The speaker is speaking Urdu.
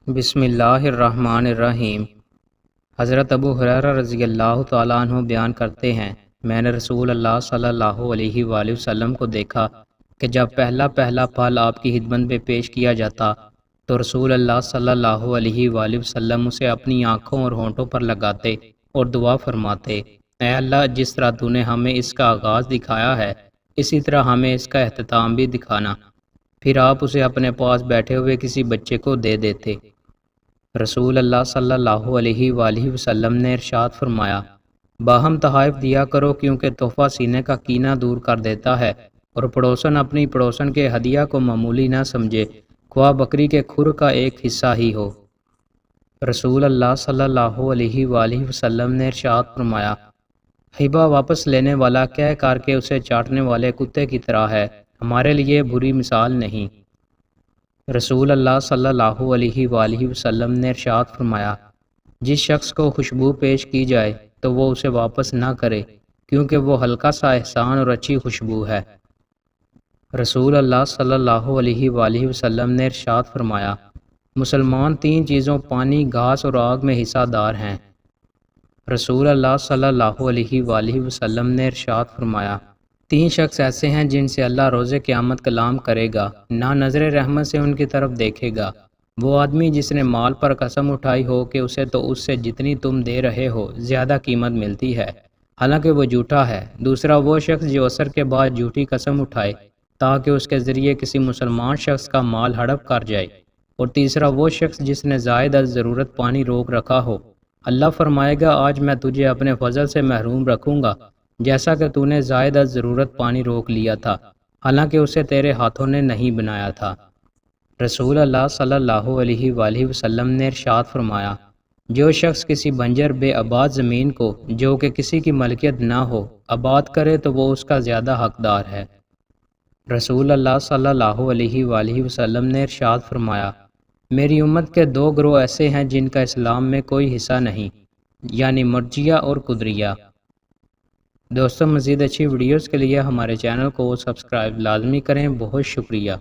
بسم اللہ الرحمن الرحیم۔ حضرت ابو ہریرہ رضی اللہ تعالیٰ عنہ بیان کرتے ہیں، میں نے رسول اللہ صلی اللہ علیہ وآلہ وسلم کو دیکھا کہ جب پہلا پھل آپ کی خدمت میں پیش کیا جاتا تو رسول اللہ صلی اللہ علیہ وآلہ وسلم اسے اپنی آنکھوں اور ہونٹوں پر لگاتے اور دعا فرماتے، اے اللہ، جس طرح تو نے ہمیں اس کا آغاز دکھایا ہے اسی طرح ہمیں اس کا اختتام بھی دکھانا۔ پھر آپ اسے اپنے پاس بیٹھے ہوئے کسی بچے کو دے دیتے۔ رسول اللہ صلی اللہ علیہ وآلہ وسلم نے ارشاد فرمایا، باہم تحائف دیا کرو کیونکہ تحفہ سینے کا کینہ دور کر دیتا ہے، اور پڑوسن اپنی پڑوسن کے ہدیہ کو معمولی نہ سمجھے، خواہ بکری کے کھر کا ایک حصہ ہی ہو۔ رسول اللہ صلی اللہ علیہ وآلہ وسلم نے ارشاد فرمایا، ہبہ واپس لینے والا کہہ کر کے اسے چاٹنے والے کتے کی طرح ہے، ہمارے لیے بری مثال نہیں۔ رسول اللہ صلی اللہ علیہ وآلہ وسلم نے ارشاد فرمایا، جس شخص کو خوشبو پیش کی جائے تو وہ اسے واپس نہ کرے کیونکہ وہ ہلکا سا احسان اور اچھی خوشبو ہے۔ رسول اللہ صلی اللہ علیہ وآلہ وسلم نے ارشاد فرمایا، مسلمان 3 چیزوں پانی، گھاس اور آگ میں حصہ دار ہیں۔ رسول اللہ صلی اللہ علیہ وآلہ وسلم نے ارشاد فرمایا، 3 شخص ایسے ہیں جن سے اللہ روز قیامت کلام کرے گا، نہ نظر رحمت سے ان کی طرف دیکھے گا۔ وہ آدمی جس نے مال پر قسم اٹھائی ہو کہ اسے تو اس سے جتنی تم دے رہے ہو زیادہ قیمت ملتی ہے، حالانکہ وہ جھوٹا ہے۔ دوسرا وہ شخص جو عصر کے بعد جھوٹی قسم اٹھائے تاکہ اس کے ذریعے کسی مسلمان شخص کا مال ہڑپ کر جائے۔ اور تیسرا وہ شخص جس نے زائد از ضرورت پانی روک رکھا ہو، اللہ فرمائے گا، آج میں تجھے اپنے فضل سے محروم رکھوں گا جیسا کہ تو نے زائد از ضرورت پانی روک لیا تھا، حالانکہ اسے تیرے ہاتھوں نے نہیں بنایا تھا۔ رسول اللہ صلی اللہ علیہ وآلہ وسلم نے ارشاد فرمایا، جو شخص کسی بنجر بے آباد زمین کو جو کہ کسی کی ملکیت نہ ہو آباد کرے تو وہ اس کا زیادہ حقدار ہے۔ رسول اللہ صلی اللہ علیہ وآلہ وسلم نے ارشاد فرمایا، میری امت کے 2 گروہ ایسے ہیں جن کا اسلام میں کوئی حصہ نہیں، یعنی مرجیہ اور قدریہ۔ دوستوں، مزید اچھی ویڈیوز کے لیے ہمارے چینل کو سبسکرائب لازمی کریں۔ بہت شکریہ۔